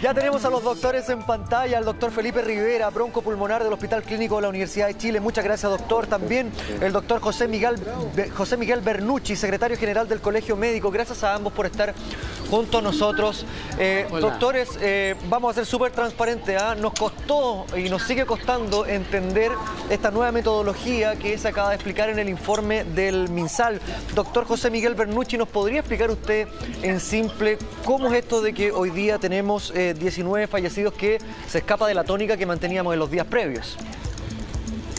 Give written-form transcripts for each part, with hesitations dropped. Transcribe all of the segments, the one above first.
Ya tenemos a los doctores en pantalla, al doctor Felipe Rivera, broncopulmonar del Hospital Clínico de la Universidad de Chile. Muchas gracias, doctor. También el doctor José Miguel Bernucci, secretario general del Colegio Médico. Gracias a ambos por estar junto a nosotros. Doctores, vamos a ser súper transparentes. Nos costó y nos sigue costando entender esta nueva metodología que se acaba de explicar en el informe del MinSal. Doctor José Miguel Bernucci, ¿nos podría explicar usted en simple cómo es esto de que hoy día tenemos 19 fallecidos que se escapa de la tónica que manteníamos en los días previos?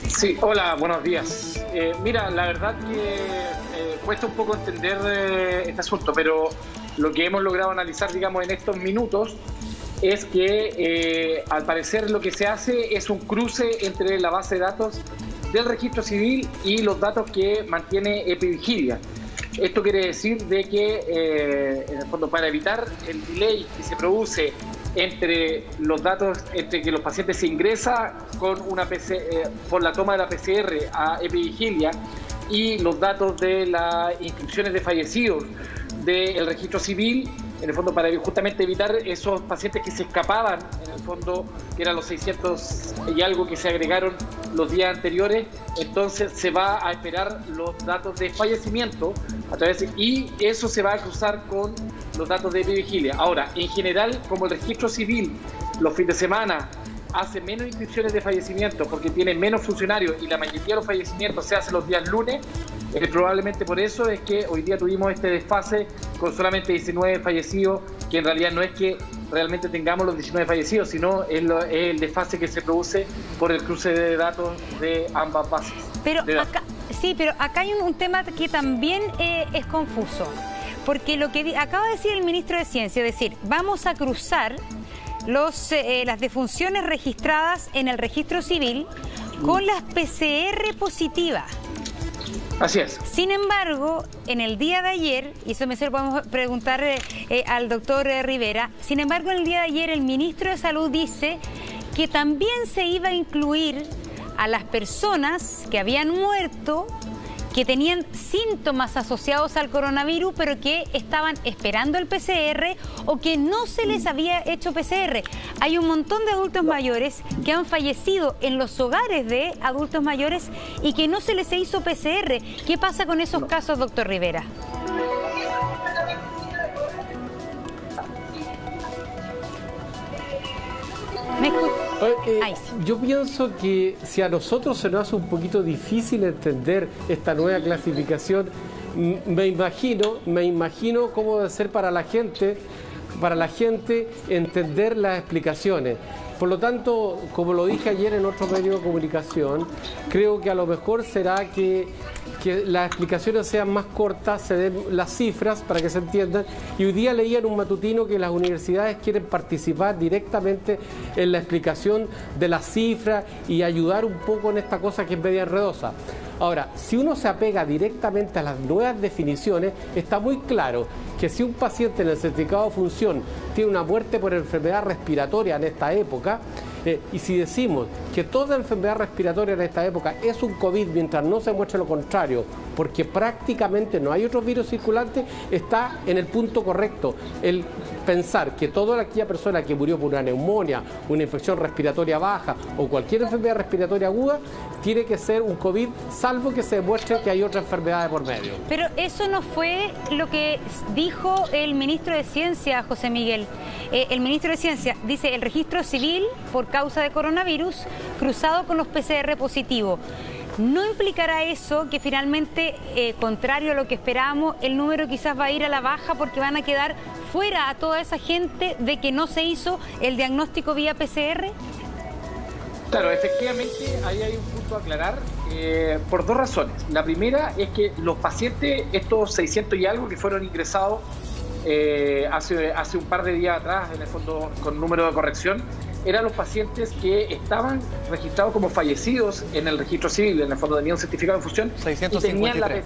Sí, hola, buenos días. Mira, la verdad que cuesta un poco entender este asunto, pero lo que hemos logrado analizar, digamos, en estos minutos es que al parecer lo que se hace es un cruce entre la base de datos del registro civil y los datos que mantiene Epivigilia. Esto quiere decir de que, en el fondo, para evitar el delay que se produce entre los datos, entre que los pacientes se ingresan con una por la toma de la PCR a Epivigilia y los datos de las inscripciones de fallecidos del registro civil, en el fondo para justamente evitar esos pacientes que se escapaban, en el fondo que eran los 600 y algo que se agregaron los días anteriores. Entonces se va a esperar los datos de fallecimiento a través y eso se va a cruzar con los datos de Epivigilia. Ahora, en general, como el registro civil los fines de semana hace menos inscripciones de fallecimiento porque tiene menos funcionarios y la mayoría de los fallecimientos se hacen los días lunes, probablemente por eso es que hoy día tuvimos este desfase con solamente 19 fallecidos, que en realidad no es que realmente tengamos los 19 fallecidos, sino es el desfase que se produce por el cruce de datos de ambas bases. Pero acá hay un tema que también es confuso, porque lo que acaba de decir el ministro de Ciencia, es decir, vamos a cruzar las defunciones registradas en el registro civil con las PCR positivas. Así es. Sin embargo, en el día de ayer, y eso me podemos preguntar al doctor Rivera, sin embargo, en el día de ayer el ministro de Salud dice que también se iba a incluir a las personas que habían muerto, que tenían síntomas asociados al coronavirus, pero que estaban esperando el PCR o que no se les había hecho PCR. Hay un montón de adultos mayores que han fallecido en los hogares de adultos mayores y que no se les hizo PCR. ¿Qué pasa con esos casos, doctor Rivera? Yo pienso que si a nosotros se nos hace un poquito difícil entender esta nueva clasificación, me imagino cómo debe ser para la gente entender las explicaciones. Por lo tanto, como lo dije ayer en otro medio de comunicación, creo que a lo mejor será que las explicaciones sean más cortas, se den las cifras para que se entiendan. Y hoy día leía en un matutino que las universidades quieren participar directamente en la explicación de las cifras y ayudar un poco en esta cosa que es media enredosa. Ahora, si uno se apega directamente a las nuevas definiciones, está muy claro que si un paciente en el certificado de función tiene una muerte por enfermedad respiratoria en esta época, y si decimos que toda enfermedad respiratoria en esta época es un COVID mientras no se muestre lo contrario, porque prácticamente no hay otros virus circulantes, está en el punto correcto el pensar que toda aquella persona que murió por una neumonía, una infección respiratoria baja o cualquier enfermedad respiratoria aguda tiene que ser un COVID, salvo que se demuestre que hay otra enfermedad de por medio. Pero eso no fue lo que dijo el ministro de Ciencia, José Miguel. El ministro de Ciencia dice el registro civil por causa de coronavirus cruzado con los PCR positivos. ¿No implicará eso que finalmente, contrario a lo que esperábamos, el número quizás va a ir a la baja porque van a quedar fuera a toda esa gente de que no se hizo el diagnóstico vía PCR? Claro, efectivamente, ahí hay un punto a aclarar por dos razones. La primera es que los pacientes, estos 600 y algo que fueron ingresados hace un par de días atrás, en el fondo con número de corrección, eran los pacientes que estaban registrados como fallecidos en el registro civil, en el fondo tenían un certificado de función 653.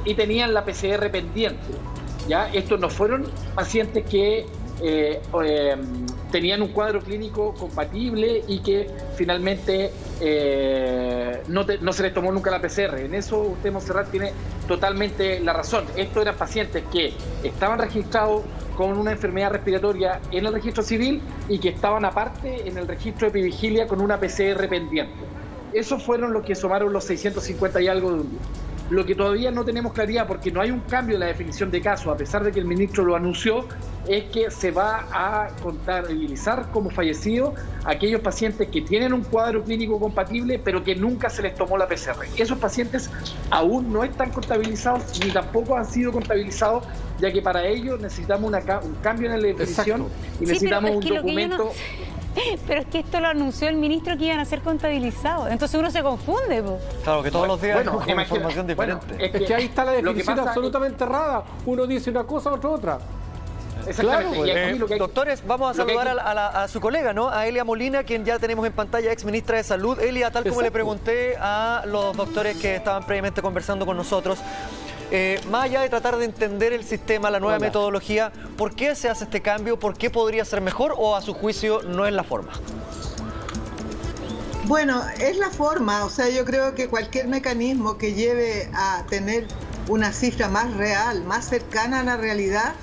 Y tenían la PCR pendiente. ¿Ya? Estos no fueron pacientes que tenían un cuadro clínico compatible y que finalmente no se les tomó nunca la PCR. En eso usted, Monserrat, tiene totalmente la razón. Estos eran pacientes que estaban registrados con una enfermedad respiratoria en el registro civil y que estaban aparte en el registro de epivigilia con una PCR pendiente. Esos fueron los que sumaron los 650 y algo de un día. Lo que todavía no tenemos claridad, porque no hay un cambio en la definición de caso, a pesar de que el ministro lo anunció, es que se va a contabilizar como fallecidos aquellos pacientes que tienen un cuadro clínico compatible, pero que nunca se les tomó la PCR. Esos pacientes aún no están contabilizados, ni tampoco han sido contabilizados, ya que para ello necesitamos un cambio en la definición. Exacto. Y necesitamos un documento... Pero es que esto lo anunció el ministro que iban a ser contabilizados. Entonces uno se confunde. Claro, que todos los días hay una información diferente. Es que ahí está la definición absolutamente errada. Uno dice una cosa, otro otra. Exactamente. Claro, doctores, vamos a saludar a su colega, ¿no? A Elia Molina, quien ya tenemos en pantalla, ex ministra de Salud. Elia, tal como le pregunté a los doctores que estaban previamente conversando con nosotros, más allá de tratar de entender el sistema, la nueva metodología, ¿por qué se hace este cambio? ¿Por qué podría ser mejor o a su juicio no es la forma? Bueno, es la forma, o sea, yo creo que cualquier mecanismo que lleve a tener una cifra más real, más cercana a la realidad,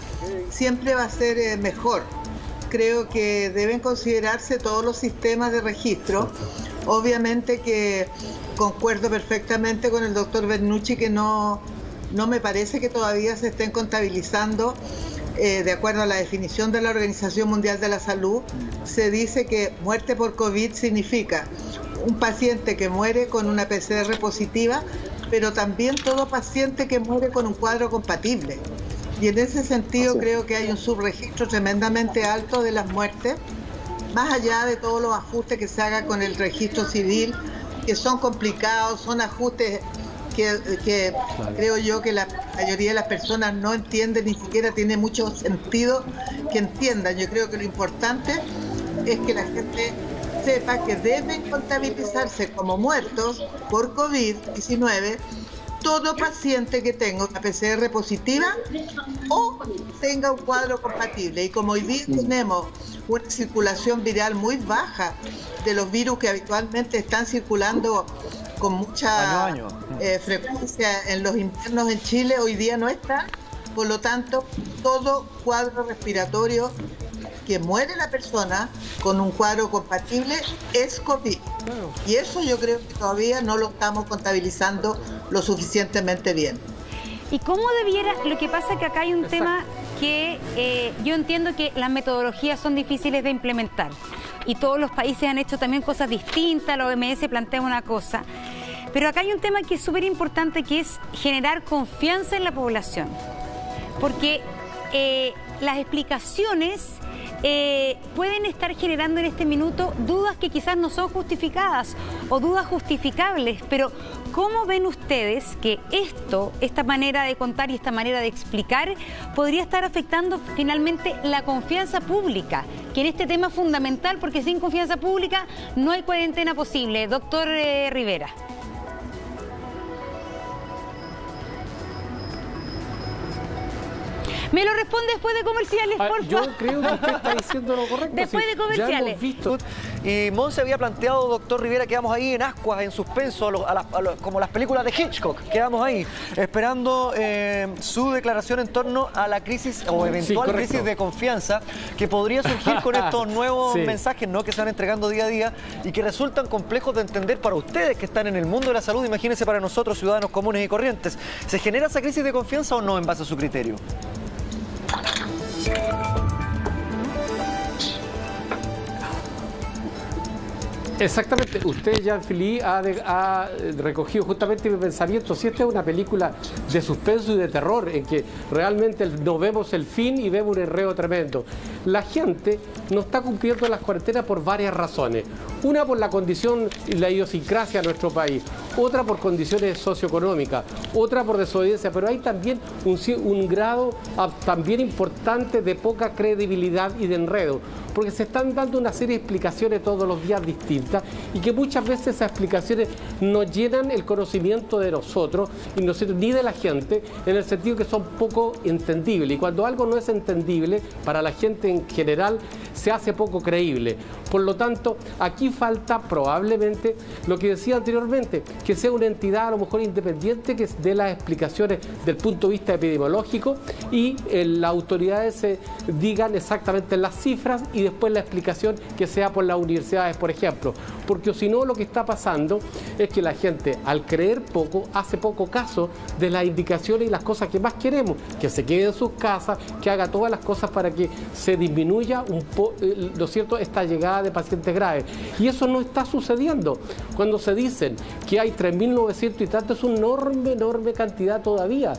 siempre va a ser mejor. Creo que deben considerarse todos los sistemas de registro. Obviamente que concuerdo perfectamente con el doctor Bernucci que no me parece que todavía se estén contabilizando. De acuerdo a la definición de la Organización Mundial de la Salud, se dice que muerte por COVID significa un paciente que muere con una PCR positiva, pero también todo paciente que muere con un cuadro compatible. Y en ese sentido creo que hay un subregistro tremendamente alto de las muertes, más allá de todos los ajustes que se hagan con el registro civil, que son complicados, son ajustes que creo yo que la mayoría de las personas no entienden, ni siquiera tiene mucho sentido que entiendan. Yo creo que lo importante es que la gente sepa que deben contabilizarse como muertos por COVID-19 todo paciente que tenga una PCR positiva o tenga un cuadro compatible. Y como hoy día tenemos una circulación viral muy baja de los virus que habitualmente están circulando con mucha frecuencia en los inviernos en Chile, hoy día no están. Por lo tanto, todo cuadro respiratorio que muere la persona con un cuadro compatible es COVID. Y eso yo creo que todavía no lo estamos contabilizando lo suficientemente bien. ¿Y cómo debiera? Lo que pasa es que acá hay un tema que yo entiendo que las metodologías son difíciles de implementar y todos los países han hecho también cosas distintas, la OMS plantea una cosa, pero acá hay un tema que es súper importante, que es generar confianza en la población, porque las explicaciones pueden estar generando en este minuto dudas que quizás no son justificadas o dudas justificables, pero ¿cómo ven ustedes que esta manera de contar y esta manera de explicar podría estar afectando finalmente la confianza pública, que en este tema es fundamental, porque sin confianza pública no hay cuarentena posible? Doctor Rivera. Me lo responde después de comerciales, por favor. Yo creo que usted está diciendo lo correcto. Después de comerciales. Ya hemos visto. Y Monse había planteado, doctor Rivera, quedamos ahí en ascuas, en suspenso, como las películas de Hitchcock. Quedamos ahí, esperando su declaración en torno a la crisis o eventual crisis de confianza que podría surgir con estos nuevos mensajes, ¿no?, que se van entregando día a día y que resultan complejos de entender para ustedes que están en el mundo de la salud. Imagínense para nosotros, ciudadanos comunes y corrientes. ¿Se genera esa crisis de confianza o no en base a su criterio? Exactamente, usted, Jean-Philippe, ha recogido justamente mi pensamiento. Si esta es una película de suspenso y de terror, en que realmente no vemos el fin y vemos un enredo tremendo, la gente no está cumpliendo las cuarentenas por varias razones. Una, por la condición y la idiosincrasia de nuestro país, otra por condiciones socioeconómicas, otra por desobediencia, pero hay también un grado también importante de poca credibilidad y de enredo, porque se están dando una serie de explicaciones todos los días distintas y que muchas veces esas explicaciones no llenan el conocimiento de nosotros ni de la gente, en el sentido que son poco entendibles. Y cuando algo no es entendible para la gente en general, se hace poco creíble. Por lo tanto, aquí falta probablemente lo que decía anteriormente, que sea una entidad a lo mejor independiente que dé las explicaciones del punto de vista epidemiológico y las autoridades se digan exactamente las cifras y después la explicación que sea por las universidades, por ejemplo. Porque si no, lo que está pasando es que la gente, al creer poco, hace poco caso de las indicaciones y las cosas que más queremos, que se quede en sus casas, que haga todas las cosas para que se disminuya ¿no es cierto?, esta llegada de pacientes graves. Y eso no está sucediendo. Cuando se dicen que hay 3.900 y tanto, es una enorme cantidad todavía.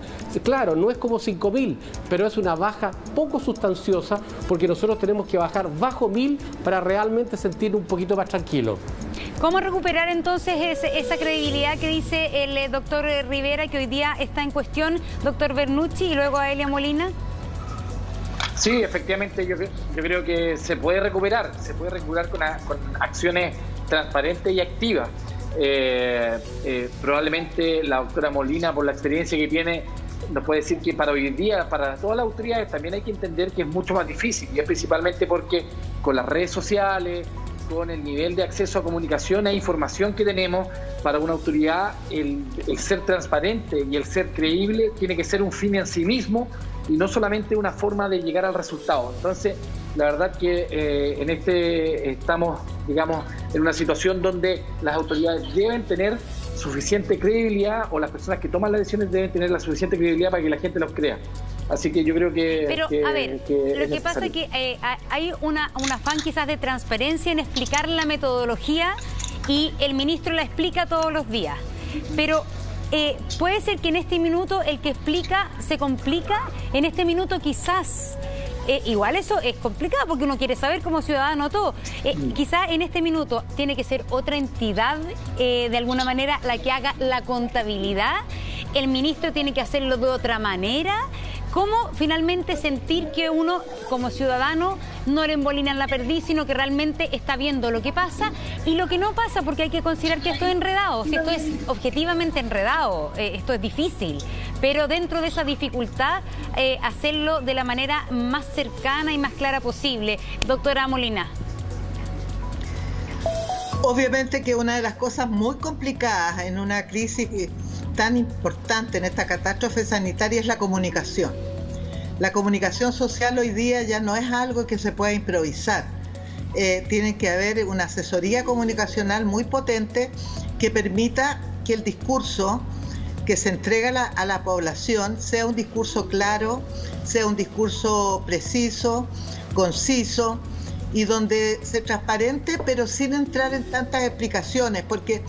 Claro, no es como 5.000, pero es una baja poco sustanciosa, porque nosotros tenemos que bajar bajo 1.000 para realmente sentir un poquito más tranquilo. ¿Cómo recuperar entonces esa credibilidad que dice el doctor Rivera, que hoy día está en cuestión, doctor Bernucci, y luego a Elia Molina? Sí, efectivamente, yo creo que se puede recuperar con acciones transparentes y activas. Probablemente la doctora Molina, por la experiencia que tiene, nos puede decir que para hoy día, para todas las autoridades, también hay que entender que es mucho más difícil, y es principalmente porque con las redes sociales, con el nivel de acceso a comunicación e información que tenemos, para una autoridad el ser transparente y el ser creíble tiene que ser un fin en sí mismo y no solamente una forma de llegar al resultado. Entonces, la verdad que estamos, digamos, en una situación donde las autoridades deben tener suficiente credibilidad, o las personas que toman las decisiones deben tener la suficiente credibilidad para que la gente los crea. Así que yo creo que... Pero, a ver, lo que pasa es que hay un afán quizás de transparencia en explicar la metodología, y el ministro la explica todos los días. Pero puede ser que en este minuto el que explica se complica. En este minuto quizás... igual eso es complicado porque uno quiere saber como ciudadano todo. Quizá en este minuto tiene que ser otra entidad, de alguna manera, la que haga la contabilidad. El ministro tiene que hacerlo de otra manera. ¿Cómo finalmente sentir que uno, como ciudadano, no le embolinan la perdiz, sino que realmente está viendo lo que pasa y lo que no pasa? Porque hay que considerar que esto es enredado. Si esto es objetivamente enredado, esto es difícil. Pero dentro de esa dificultad, hacerlo de la manera más cercana y más clara posible. Doctora Molina. Obviamente que una de las cosas muy complicadas en una crisis tan importante, en esta catástrofe sanitaria, es la comunicación. La comunicación social hoy día ya no es algo que se pueda improvisar. Tiene que haber una asesoría comunicacional muy potente que permita que el discurso que se entrega a la población sea un discurso claro, sea un discurso preciso, conciso, y donde sea transparente, pero sin entrar en tantas explicaciones, porque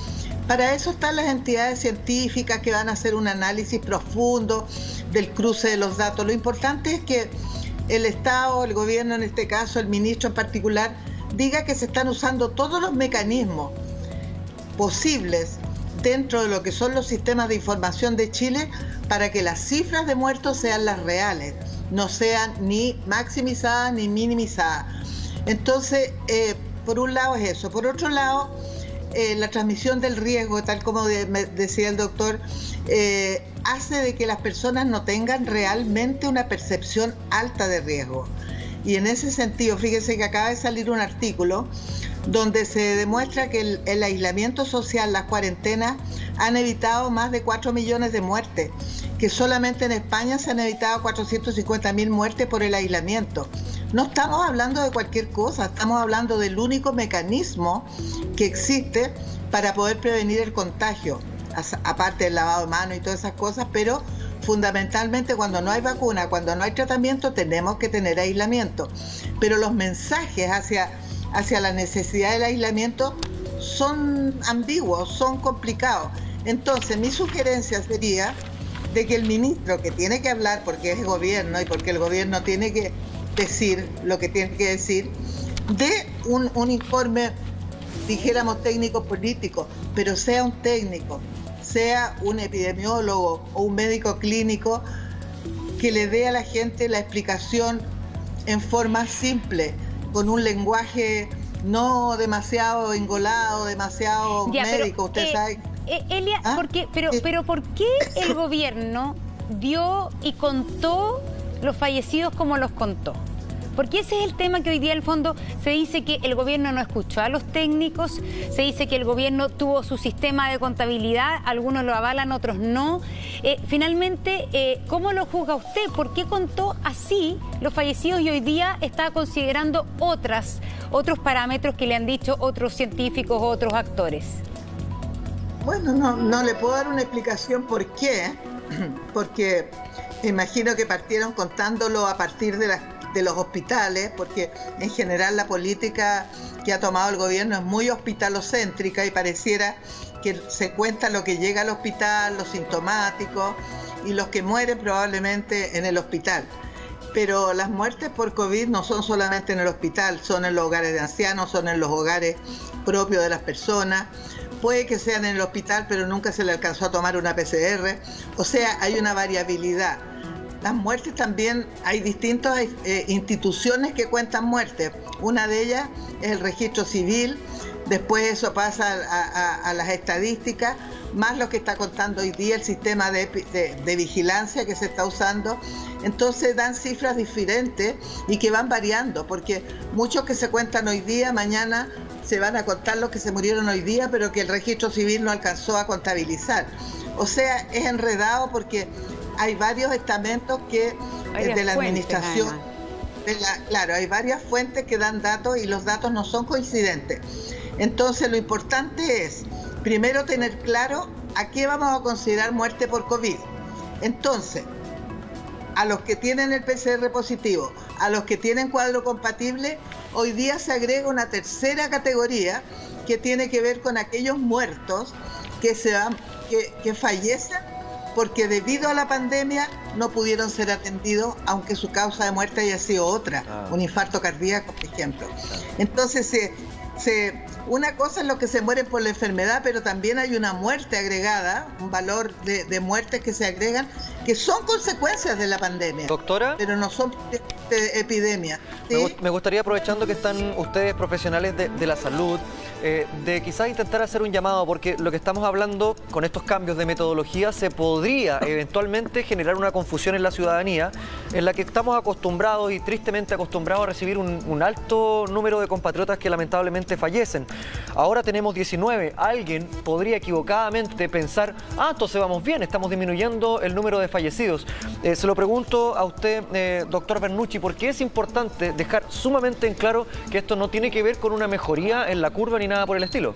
para eso están las entidades científicas que van a hacer un análisis profundo del cruce de los datos. Lo importante es que el Estado, el gobierno en este caso, el ministro en particular, diga que se están usando todos los mecanismos posibles dentro de lo que son los sistemas de información de Chile para que las cifras de muertos sean las reales, no sean ni maximizadas ni minimizadas. Entonces, por un lado es eso. Por otro lado, la transmisión del riesgo, tal como decía el doctor, hace de que las personas no tengan realmente una percepción alta de riesgo. Y en ese sentido, fíjense que acaba de salir un artículo donde se demuestra que el aislamiento social, las cuarentenas, han evitado más de 4 millones de muertes, que solamente en España se han evitado 450.000 muertes por el aislamiento. No estamos hablando de cualquier cosa, estamos hablando del único mecanismo que existe para poder prevenir el contagio, aparte del lavado de manos y todas esas cosas, pero fundamentalmente cuando no hay vacuna, cuando no hay tratamiento, tenemos que tener aislamiento. Pero los mensajes hacia la necesidad del aislamiento son ambiguos, son complicados. Entonces, mi sugerencia sería de que el ministro, que tiene que hablar porque es el gobierno y porque el gobierno tiene que decir lo que tiene que decir, dé un informe, dijéramos técnico político, pero sea un técnico, sea un epidemiólogo o un médico clínico que le dé a la gente la explicación en forma simple, con un lenguaje no demasiado engolado, demasiado médico, usted sabe. Elia, pero ¿por qué el gobierno dio y contó los fallecidos como los contó? Porque ese es el tema que hoy día, al fondo, se dice que el gobierno no escuchó a los técnicos, se dice que el gobierno tuvo su sistema de contabilidad, algunos lo avalan, otros no. Finalmente, ¿cómo lo juzga usted? ¿Por qué contó así los fallecidos y hoy día está considerando otros parámetros que le han dicho otros científicos o otros actores? Bueno, no le puedo dar una explicación por qué, porque imagino que partieron contándolo a partir de los hospitales, porque en general la política que ha tomado el gobierno es muy hospitalocéntrica y pareciera que se cuenta lo que llega al hospital, los sintomáticos y los que mueren probablemente en el hospital. Pero las muertes por COVID no son solamente en el hospital, son en los hogares de ancianos, son en los hogares propios de las personas. Puede que sean en el hospital, pero nunca se le alcanzó a tomar una PCR. O sea, hay una variabilidad. Las muertes también, hay distintas instituciones que cuentan muertes. Una de ellas es el registro civil, después eso pasa a las estadísticas, más lo que está contando hoy día el sistema de vigilancia que se está usando. Entonces dan cifras diferentes y que van variando, porque muchos que se cuentan hoy día, mañana se van a contar los que se murieron hoy día, pero que el registro civil no alcanzó a contabilizar. O sea, es enredado porque hay varios estamentos que de la administración, claro, hay varias fuentes que dan datos y los datos no son coincidentes. Entonces lo importante es, primero, tener claro a qué vamos a considerar muerte por COVID. Entonces, a los que tienen el PCR positivo, a los que tienen cuadro compatible, hoy día se agrega una tercera categoría que tiene que ver con aquellos muertos que fallecen porque debido a la pandemia no pudieron ser atendidos, aunque su causa de muerte haya sido otra, un infarto cardíaco, por ejemplo. Entonces, una cosa es lo que se mueren por la enfermedad, pero también hay una muerte agregada, un valor de muertes que se agregan, que son consecuencias de la pandemia. Doctora. Pero no son epidemias. ¿Sí? Me gustaría, aprovechando que están ustedes profesionales de la salud, de quizás intentar hacer un llamado, porque lo que estamos hablando con estos cambios de metodología se podría eventualmente generar una confusión en la ciudadanía, en la que estamos acostumbrados y tristemente acostumbrados a recibir un alto número de compatriotas que lamentablemente fallecen. Ahora tenemos 19. Alguien podría equivocadamente pensar, entonces vamos bien, estamos disminuyendo el número de fallecidos. Se lo pregunto a usted, doctor Bernucci, porque es importante dejar sumamente en claro que esto no tiene que ver con una mejoría en la curva ni nada por el estilo.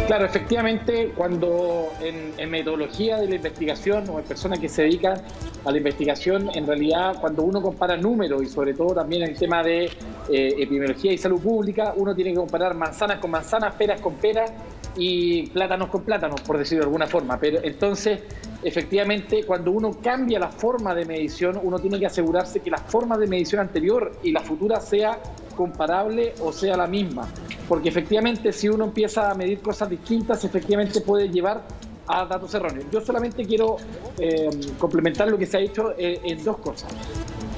Claro, efectivamente, cuando en metodología de la investigación o en personas que se dedican a la investigación, en realidad cuando uno compara números y sobre todo también en el tema de epidemiología y salud pública, uno tiene que comparar manzanas con manzanas, peras con peras y plátanos con plátanos, por decirlo de alguna forma. Pero entonces, efectivamente, cuando uno cambia la forma de medición, uno tiene que asegurarse que la forma de medición anterior y la futura sea comparable o sea la misma. Porque efectivamente, si uno empieza a medir cosas distintas, efectivamente puede llevar a datos erróneos. Yo solamente quiero complementar lo que se ha hecho en dos cosas.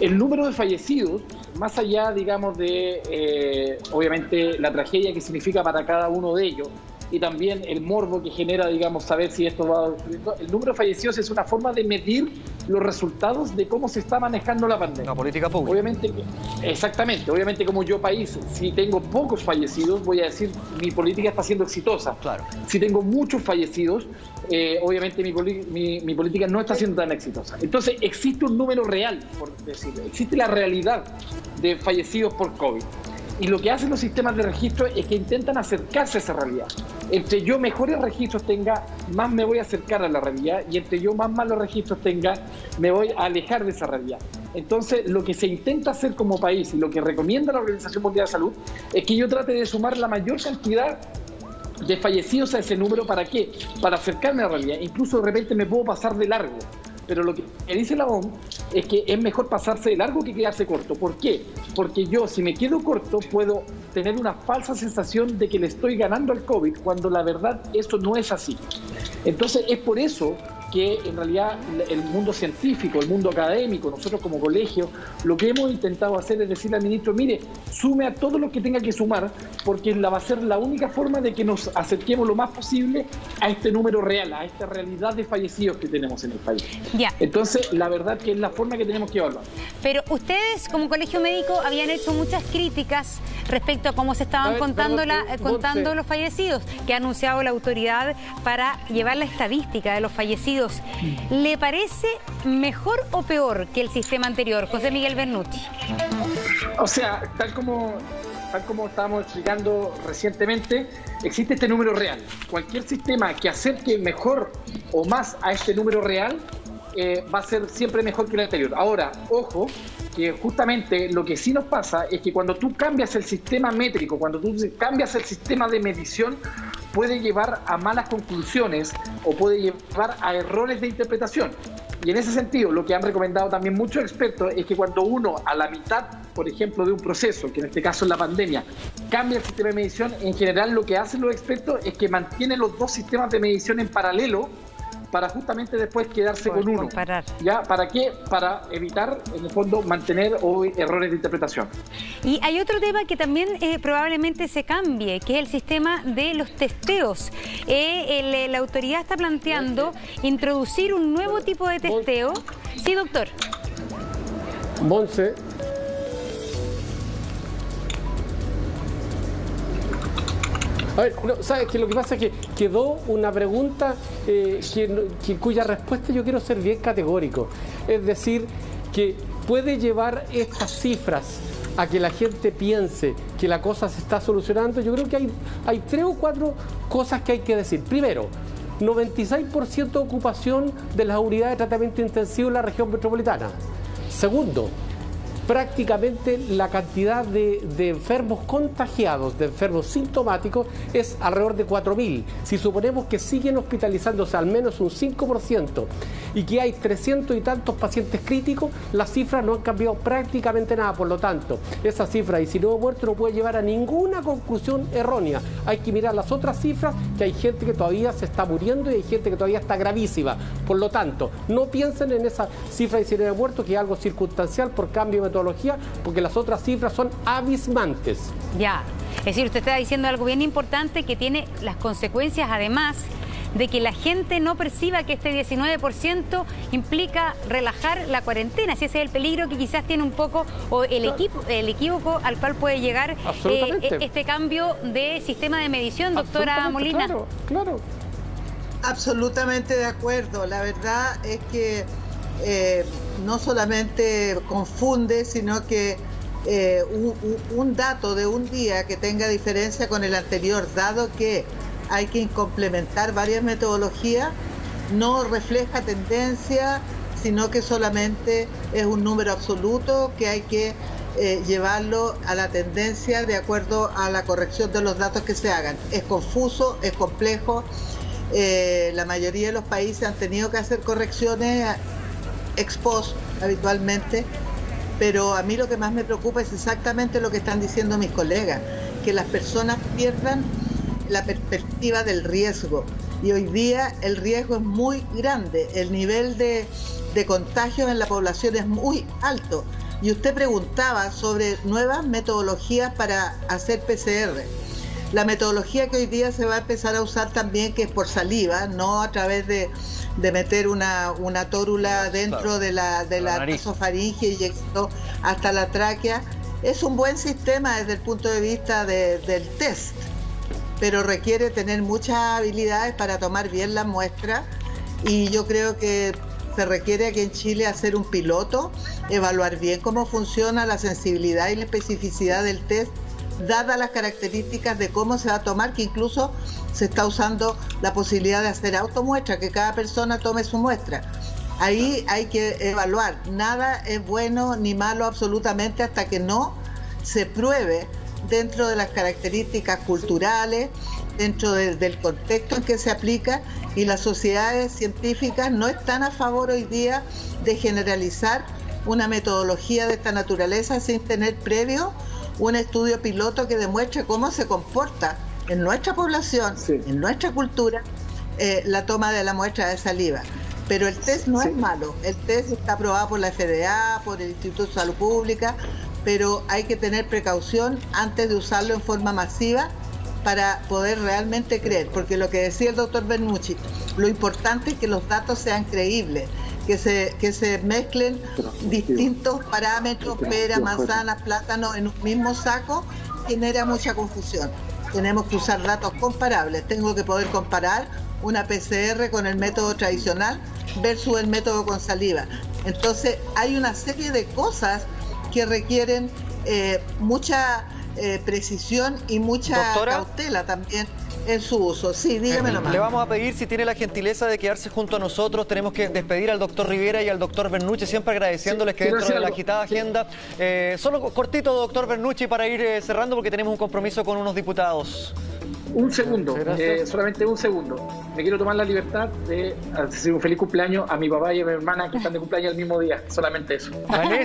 El número de fallecidos, más allá, digamos, de obviamente la tragedia que significa para cada uno de ellos, y también el morbo que genera, digamos, saber si esto va ocurriendo. El número de fallecidos es una forma de medir los resultados de cómo se está manejando la pandemia. La política pública. Obviamente, exactamente. Obviamente, como yo país, si tengo pocos fallecidos, voy a decir, mi política está siendo exitosa. Claro. Si tengo muchos fallecidos, obviamente mi política no está siendo tan exitosa. Entonces, existe un número real, por decirlo. Existe la realidad de fallecidos por COVID. Y lo que hacen los sistemas de registro es que intentan acercarse a esa realidad. Entre yo mejores registros tenga, más me voy a acercar a la realidad, y entre yo más malos registros tenga, me voy a alejar de esa realidad. Entonces, lo que se intenta hacer como país y lo que recomienda la Organización Mundial de Salud es que yo trate de sumar la mayor cantidad de fallecidos a ese número. ¿Para qué? Para acercarme a la realidad. Incluso de repente me puedo pasar de largo. Pero lo que dice la OMS es que es mejor pasarse de largo que quedarse corto. ¿Por qué? Porque yo, si me quedo corto, puedo tener una falsa sensación de que le estoy ganando al COVID, cuando la verdad eso no es así. Entonces, es por eso que en realidad el mundo científico, el mundo académico, nosotros como colegio, lo que hemos intentado hacer es decirle al ministro, mire, sume a todo lo que tenga que sumar, porque va a ser la única forma de que nos acerquemos lo más posible a este número real, a esta realidad de fallecidos que tenemos en el país. Ya. Entonces, la verdad que es la forma que tenemos que evaluar. Pero ustedes, como colegio médico, habían hecho muchas críticas respecto a cómo se estaban contando los fallecidos, que ha anunciado la autoridad para llevar la estadística de los fallecidos. ¿Le parece mejor o peor que el sistema anterior, José Miguel Bernucci? O sea, tal como estábamos explicando recientemente, existe este número real. Cualquier sistema que acerque mejor o más a este número real va a ser siempre mejor que el anterior. Ahora, ojo, que justamente lo que sí nos pasa es que cuando tú cambias el sistema métrico, cuando tú cambias el sistema de medición, puede llevar a malas conclusiones o puede llevar a errores de interpretación. Y en ese sentido, lo que han recomendado también muchos expertos es que cuando uno a la mitad, por ejemplo, de un proceso, que en este caso es la pandemia, cambia el sistema de medición, en general lo que hacen los expertos es que mantienen los dos sistemas de medición en paralelo para justamente después quedarse con uno. Comparar. ¿Ya? ¿Para qué? Para evitar, en el fondo, mantener errores de interpretación. Y hay otro tema que también probablemente se cambie, que es el sistema de los testeos. La autoridad está planteando introducir un nuevo tipo de testeo. Sí, doctor. Monse. A ver, no, ¿sabes qué? Lo que pasa es que quedó una pregunta cuya respuesta yo quiero ser bien categórico. Es decir, que puede llevar estas cifras a que la gente piense que la cosa se está solucionando. Yo creo que hay 3 o 4 cosas que hay que decir. Primero, 96% de ocupación de las unidades de tratamiento intensivo en la región metropolitana. Segundo, prácticamente la cantidad de enfermos contagiados, de enfermos sintomáticos, es alrededor de 4.000. Si suponemos que siguen hospitalizándose al menos un 5% y que hay 300 y tantos pacientes críticos, las cifras no han cambiado prácticamente nada. Por lo tanto, esa cifra de 19 muertos no puede llevar a ninguna conclusión errónea. Hay que mirar las otras cifras, que hay gente que todavía se está muriendo y hay gente que todavía está gravísima. Por lo tanto, no piensen en esa cifra de 19 muertos, que es algo circunstancial por cambio de metodología, porque las otras cifras son abismantes. Ya, es decir, usted está diciendo algo bien importante que tiene las consecuencias, además, de que la gente no perciba que este 19% implica relajar la cuarentena. Si ese es el peligro que quizás tiene un poco, o el equívoco al cual puede llegar este cambio de sistema de medición, doctora Molina. Claro. Absolutamente de acuerdo. La verdad es que no solamente confunde, sino que un dato de un día que tenga diferencia con el anterior, dado que hay que complementar varias metodologías, no refleja tendencia, sino que solamente es un número absoluto que hay que llevarlo a la tendencia de acuerdo a la corrección de los datos que se hagan. Es confuso, es complejo. La mayoría de los países han tenido que hacer correcciones ex post habitualmente, pero a mí lo que más me preocupa es exactamente lo que están diciendo mis colegas, que las personas pierdan la perspectiva del riesgo, y hoy día el riesgo es muy grande, el nivel de contagios en la población es muy alto, y usted preguntaba sobre nuevas metodologías para hacer PCR. La metodología que hoy día se va a empezar a usar también, que es por saliva, no a través de meter una tórula dentro de la nasofaringe y esto hasta la tráquea, es un buen sistema desde el punto de vista del test, pero requiere tener muchas habilidades para tomar bien la muestra, y yo creo que se requiere aquí en Chile hacer un piloto, evaluar bien cómo funciona la sensibilidad y la especificidad del test, dadas las características de cómo se va a tomar, que incluso se está usando la posibilidad de hacer automuestra, que cada persona tome su muestra. Ahí hay que evaluar, nada es bueno ni malo absolutamente hasta que no se pruebe dentro de las características culturales, dentro del contexto en que se aplica, y las sociedades científicas no están a favor hoy día de generalizar una metodología de esta naturaleza sin tener previo un estudio piloto que demuestre cómo se comporta en nuestra población, en nuestra cultura, la toma de la muestra de saliva. Pero el test no es malo, el test está aprobado por la FDA, por el Instituto de Salud Pública, pero hay que tener precaución antes de usarlo en forma masiva para poder realmente creer, porque lo que decía el doctor Bernucci, lo importante es que los datos sean creíbles, que se mezclen distintos parámetros, peras, manzanas, plátanos en un mismo saco, genera mucha confusión. Tenemos que usar datos comparables, tengo que poder comparar una PCR con el método tradicional versus el método con saliva. Entonces hay una serie de cosas que requieren mucha precisión y mucha cautela también en su uso. Sí, dígame nomás. Le vamos a pedir si tiene la gentileza de quedarse junto a nosotros. Tenemos que despedir al doctor Rivera y al doctor Bernucci, siempre agradeciéndoles que dentro de la agitada agenda. Solo cortito, doctor Bernucci, para ir cerrando porque tenemos un compromiso con unos diputados. Un segundo, solamente un segundo. Me quiero tomar la libertad de hacer un feliz cumpleaños a mi papá y a mi hermana que están de cumpleaños el mismo día. Solamente eso.